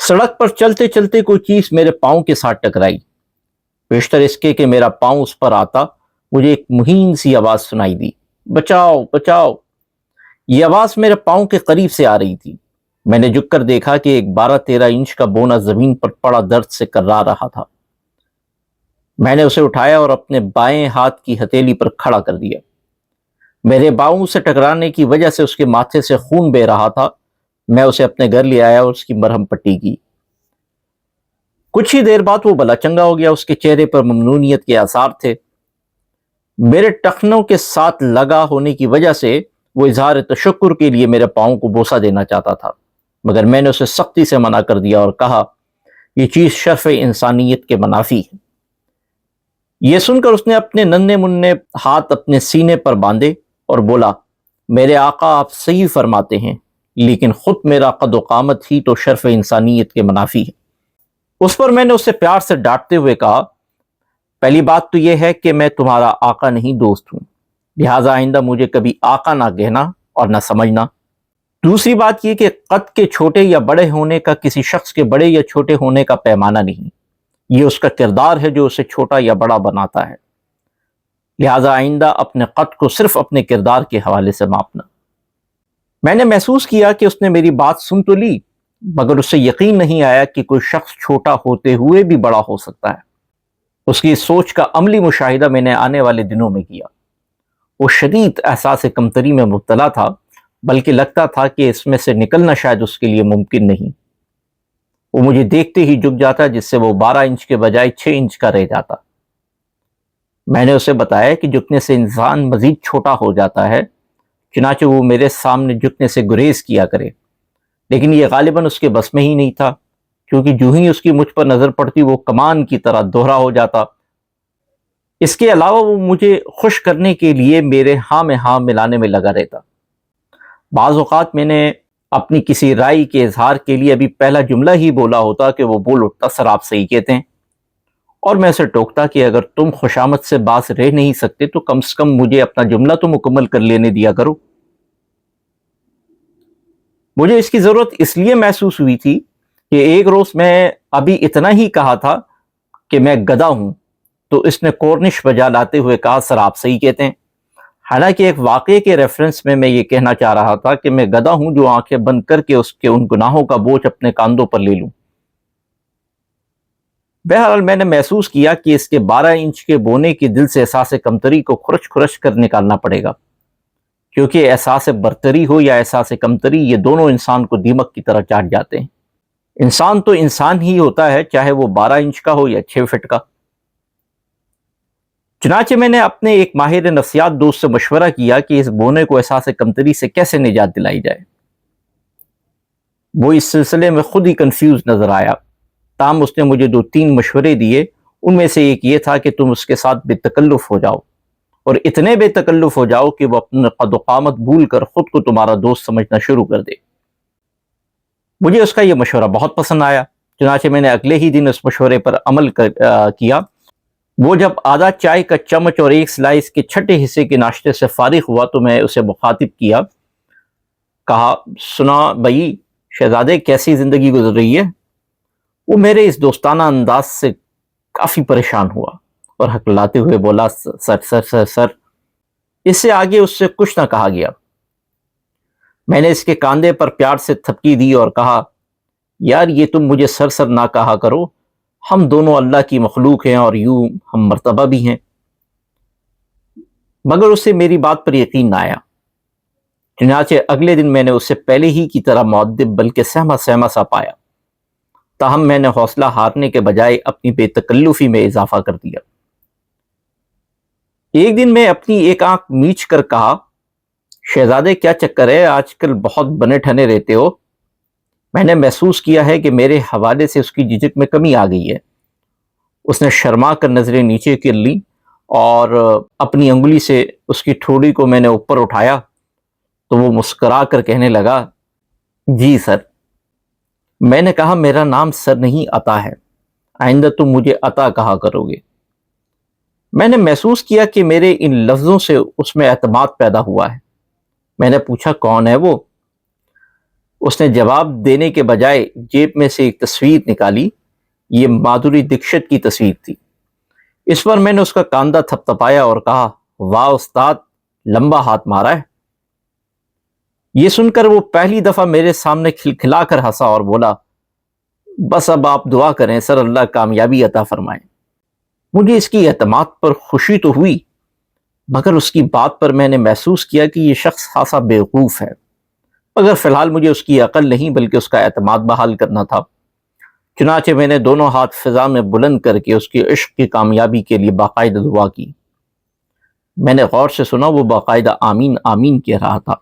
سڑک پر چلتے چلتے کوئی چیز میرے پاؤں کے ساتھ ٹکرائی۔ بیشتر اس کے کہ میرا پاؤں اس پر آتا، مجھے ایک مہین سی آواز سنائی دی، بچاؤ بچاؤ۔ یہ آواز میرے پاؤں کے قریب سے آ رہی تھی۔ میں نے جھک کر دیکھا کہ ایک 12-13 انچ کا بونا زمین پر پڑا درد سے کرا رہا تھا۔ میں نے اسے اٹھایا اور اپنے بائیں ہاتھ کی ہتھیلی پر کھڑا کر دیا۔ میرے باؤں سے ٹکرانے کی وجہ سے اس کے ماتھے سے خون بہہ رہا تھا۔ میں اسے اپنے گھر لے آیا اور اس کی مرہم پٹی کی۔ کچھ ہی دیر بعد وہ بلا چنگا ہو گیا۔ اس کے چہرے پر ممنونیت کے آثار تھے۔ میرے ٹخنوں کے ساتھ لگا ہونے کی وجہ سے وہ اظہار تشکر کے لیے میرے پاؤں کو بوسہ دینا چاہتا تھا، مگر میں نے اسے سختی سے منع کر دیا اور کہا یہ چیز شرف انسانیت کے منافی ہے۔ یہ سن کر اس نے اپنے ننھے منھے ہاتھ اپنے سینے پر باندھے اور بولا، میرے آقا آپ صحیح فرماتے ہیں، لیکن خود میرا قد و قامت ہی تو شرف انسانیت کے منافی ہے۔ اس پر میں نے اسے پیار سے ڈانٹتے ہوئے کہا، پہلی بات تو یہ ہے کہ میں تمہارا آقا نہیں دوست ہوں، لہٰذا آئندہ مجھے کبھی آقا نہ کہنا اور نہ سمجھنا۔ دوسری بات یہ کہ قد کے چھوٹے یا بڑے ہونے کا کسی شخص کے بڑے یا چھوٹے ہونے کا پیمانہ نہیں، یہ اس کا کردار ہے جو اسے چھوٹا یا بڑا بناتا ہے، لہٰذا آئندہ اپنے قد کو صرف اپنے کردار کے حوالے سے ماپنا۔ میں نے محسوس کیا کہ اس نے میری بات سن تو لی، مگر اسے یقین نہیں آیا کہ کوئی شخص چھوٹا ہوتے ہوئے بھی بڑا ہو سکتا ہے۔ اس کی سوچ کا عملی مشاہدہ میں نے آنے والے دنوں میں کیا۔ وہ شدید احساس کمتری میں مبتلا تھا، بلکہ لگتا تھا کہ اس میں سے نکلنا شاید اس کے لیے ممکن نہیں۔ وہ مجھے دیکھتے ہی جھک جاتا، جس سے وہ 12 انچ کے بجائے 6 انچ کا رہ جاتا۔ میں نے اسے بتایا کہ جھکنے سے انسان مزید چھوٹا ہو جاتا ہے، چنانچہ وہ میرے سامنے جھکنے سے گریز کیا کرے، لیکن یہ غالباً اس کے بس میں ہی نہیں تھا، کیونکہ جو ہی اس کی مجھ پر نظر پڑتی وہ کمان کی طرح دوہرا ہو جاتا۔ اس کے علاوہ وہ مجھے خوش کرنے کے لیے میرے ہاں میں ہاں ملانے میں لگا رہتا۔ بعض اوقات میں نے اپنی کسی رائے کے اظہار کے لیے ابھی پہلا جملہ ہی بولا ہوتا کہ وہ بول اٹھتا، سر آپ صحیح کہتے ہیں، اور میں اسے ٹوکتا کہ اگر تم خوشامد سے باز رہ نہیں سکتے تو کم سے کم مجھے اپنا جملہ تو مکمل کر لینے دیا کرو۔ مجھے اس کی ضرورت اس لیے محسوس ہوئی تھی کہ ایک روز میں ابھی اتنا ہی کہا تھا کہ میں گدھا ہوں، تو اس نے کورنش بجا لاتے ہوئے کہا، سر آپ صحیح کہتے ہیں، حالانکہ ایک واقعے کے ریفرنس میں یہ کہنا چاہ رہا تھا کہ میں گدھا ہوں جو آنکھیں بند کر کے اس کے ان گناہوں کا بوجھ اپنے کاندھوں پر لے لوں۔ بہرحال میں نے محسوس کیا کہ اس کے 12 انچ کے بونے کے دل سے احساس کمتری کو کھرچ کھرچ کر نکالنا پڑے گا، کیونکہ احساس برتری ہو یا احساس کمتری، یہ دونوں انسان کو دیمک کی طرح چاٹ جاتے ہیں۔ انسان تو انسان ہی ہوتا ہے، چاہے وہ 12 انچ کا ہو یا 6 فٹ کا۔ چنانچہ میں نے اپنے ایک ماہر نفسیات دوست سے مشورہ کیا کہ اس بونے کو احساس کمتری سے کیسے نجات دلائی جائے۔ وہ اس سلسلے میں خود ہی کنفیوز نظر آیا، تاہم اس نے مجھے 2-3 مشورے دیے۔ ان میں سے ایک یہ تھا کہ تم اس کے ساتھ بے تکلف ہو جاؤ، اور اتنے بے تکلف ہو جاؤ کہ وہ اپنے قد و قامت بھول کر خود کو تمہارا دوست سمجھنا شروع کر دے۔ مجھے اس کا یہ مشورہ بہت پسند آیا، چنانچہ میں نے اگلے ہی دن اس مشورے پر عمل کیا۔ وہ جب آدھا چائے کا چمچ اور ایک سلائس کے چھٹے حصے کے ناشتے سے فارغ ہوا تو میں اسے مخاطب کیا، کہا، سنا بھائی، شہزادے کیسی زندگی گزر رہی ہے؟ وہ میرے اس دوستانہ انداز سے کافی پریشان ہوا اور ہکلاتے ہوئے بولا، سر سر سر سر۔ اس سے آگے اس سے کچھ نہ کہا گیا۔ میں نے اس کے کاندھے پر پیار سے تھپکی دی اور کہا، یار یہ تم مجھے سر سر نہ کہا کرو، ہم دونوں اللہ کی مخلوق ہیں اور یوں ہم مرتبہ بھی ہیں۔ مگر اسے میری بات پر یقین نہ آیا، چنانچہ اگلے دن میں نے اسے پہلے ہی کی طرح مؤدب بلکہ سہما سہما سا پایا، تاہم میں نے حوصلہ ہارنے کے بجائے اپنی بے تکلفی میں اضافہ کر دیا۔ ایک دن میں اپنی ایک آنکھ میچ کر کہا، شہزادے کیا چکر ہے، آج کل بہت بنے ٹھنے رہتے ہو۔ میں نے محسوس کیا ہے کہ میرے حوالے سے اس کی جھجک میں کمی آ گئی ہے۔ اس نے شرما کر نظریں نیچے کر لیں اور اپنی انگلی سے اس کی ٹھوڑی کو میں نے اوپر اٹھایا تو وہ مسکرا کر کہنے لگا، جی سر۔ میں نے کہا، میرا نام سر نہیں عطا ہے، آئندہ تم مجھے عطا کہا کرو گے۔ میں نے محسوس کیا کہ میرے ان لفظوں سے اس میں اعتماد پیدا ہوا ہے۔ میں نے پوچھا، کون ہے وہ؟ اس نے جواب دینے کے بجائے جیب میں سے ایک تصویر نکالی۔ یہ مادھوری دکشت کی تصویر تھی۔ اس پر میں نے اس کا کاندھا تھپتھپایا اور کہا، واہ استاد، لمبا ہاتھ مارا ہے۔ یہ سن کر وہ پہلی دفعہ میرے سامنے کھلکھلا کر ہنسا اور بولا، بس اب آپ دعا کریں سر، اللہ کامیابی عطا فرمائے۔ مجھے اس کی اعتماد پر خوشی تو ہوئی، مگر اس کی بات پر میں نے محسوس کیا کہ یہ شخص خاصا بیوقوف ہے، مگر فی الحال مجھے اس کی عقل نہیں بلکہ اس کا اعتماد بحال کرنا تھا۔ چنانچہ میں نے دونوں ہاتھ فضا میں بلند کر کے اس کی عشق کی کامیابی کے لیے باقاعدہ دعا کی۔ میں نے غور سے سنا، وہ باقاعدہ آمین آمین کہہ رہا تھا۔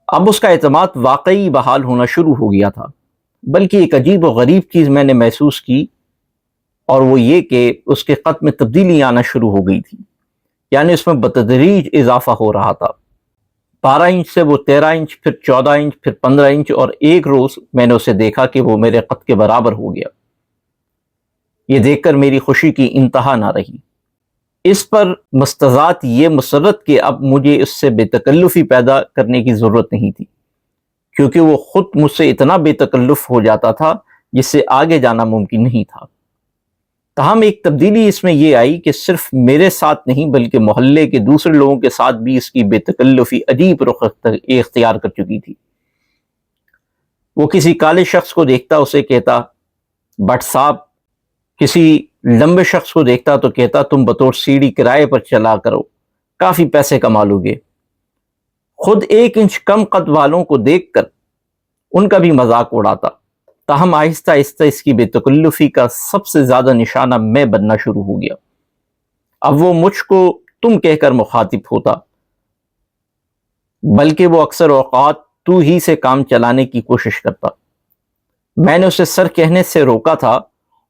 اب اس کا اعتماد واقعی بحال ہونا شروع ہو گیا تھا، بلکہ ایک عجیب و غریب چیز میں نے محسوس کی، اور وہ یہ کہ اس کے خط میں تبدیلی آنا شروع ہو گئی تھی، یعنی اس میں بتدریج اضافہ ہو رہا تھا۔ 12 انچ سے وہ 13 انچ، پھر 14 انچ، پھر 15 انچ، اور ایک روز میں نے اسے دیکھا کہ وہ میرے خط کے برابر ہو گیا۔ یہ دیکھ کر میری خوشی کی انتہا نہ رہی۔ اس پر مستضات یہ مسرت کہ اب مجھے اس سے بے تکلفی پیدا کرنے کی ضرورت نہیں تھی، کیونکہ وہ خود مجھ سے اتنا بے تکلف ہو جاتا تھا جس سے آگے جانا ممکن نہیں تھا۔ تاہم ایک تبدیلی اس میں یہ آئی کہ صرف میرے ساتھ نہیں بلکہ محلے کے دوسرے لوگوں کے ساتھ بھی اس کی بے تکلفی عجیب رخ اختیار کر چکی تھی۔ وہ کسی کالے شخص کو دیکھتا اسے کہتا، بٹ صاحب، کسی لمبے شخص کو دیکھتا تو کہتا، تم بطور سیڑھی کرائے پر چلا کرو، کافی پیسے کما لو گے۔ خود 1 انچ کم قد والوں کو دیکھ کر ان کا بھی مذاق اڑاتا۔ تاہم آہستہ آہستہ اس کی بے تکلفی کا سب سے زیادہ نشانہ میں بننا شروع ہو گیا۔ اب وہ مجھ کو تم کہہ کر مخاطب ہوتا، بلکہ وہ اکثر اوقات تو ہی سے کام چلانے کی کوشش کرتا۔ میں نے اسے سر کہنے سے روکا تھا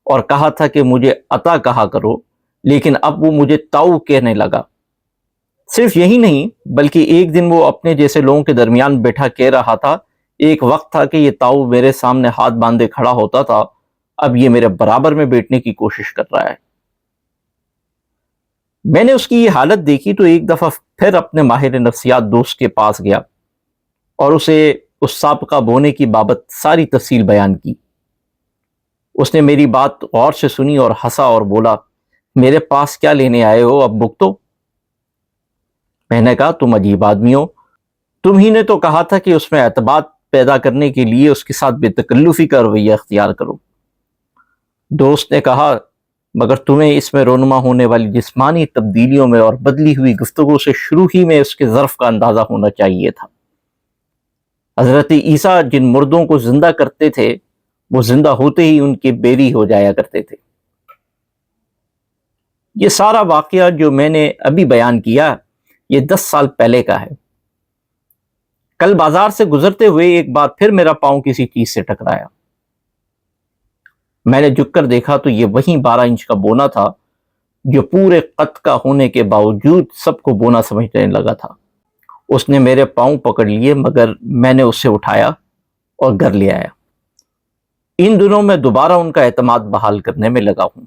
اور کہا تھا کہ مجھے عطا کہا کرو، لیکن اب وہ مجھے تاؤ کہنے لگا۔ صرف یہی نہیں بلکہ ایک دن وہ اپنے جیسے لوگوں کے درمیان بیٹھا کہہ رہا تھا، ایک وقت تھا کہ یہ تاؤ میرے سامنے ہاتھ باندھے کھڑا ہوتا تھا، اب یہ میرے برابر میں بیٹھنے کی کوشش کر رہا ہے۔ میں نے اس کی یہ حالت دیکھی تو ایک دفعہ پھر اپنے ماہر نفسیات دوست کے پاس گیا اور اسے اس سابقہ بونے کی بابت ساری تفصیل بیان کی۔ اس نے میری بات غور سے سنی اور ہنسا اور بولا، میرے پاس کیا لینے آئے ہو، اب بھگتو۔ میں نے کہا، تم عجیب آدمی ہو، تم ہی نے تو کہا تھا کہ اس میں اعتماد پیدا کرنے کے لیے اس کے ساتھ بے تکلفی کا رویہ اختیار کرو۔ دوست نے کہا، مگر تمہیں اس میں رونما ہونے والی جسمانی تبدیلیوں میں اور بدلی ہوئی گفتگو سے شروع ہی میں اس کے ظرف کا اندازہ ہونا چاہیے تھا۔ حضرت عیسیٰ جن مردوں کو زندہ کرتے تھے وہ زندہ ہوتے ہی ان کے بیری ہو جایا کرتے تھے۔ یہ سارا واقعہ جو میں نے ابھی بیان کیا یہ 10 سال پہلے کا ہے۔ کل بازار سے گزرتے ہوئے ایک بار پھر میرا پاؤں کسی چیز سے ٹکرایا۔ میں نے جھک کر دیکھا تو یہ وہی 12 انچ کا بونا تھا جو پورے قد کا ہونے کے باوجود سب کو بونا سمجھنے لگا تھا۔ اس نے میرے پاؤں پکڑ لیے مگر میں نے اسے اٹھایا اور گھر لے آیا۔ ان دنوں میں دوبارہ ان کا اعتماد بحال کرنے میں لگا ہوں۔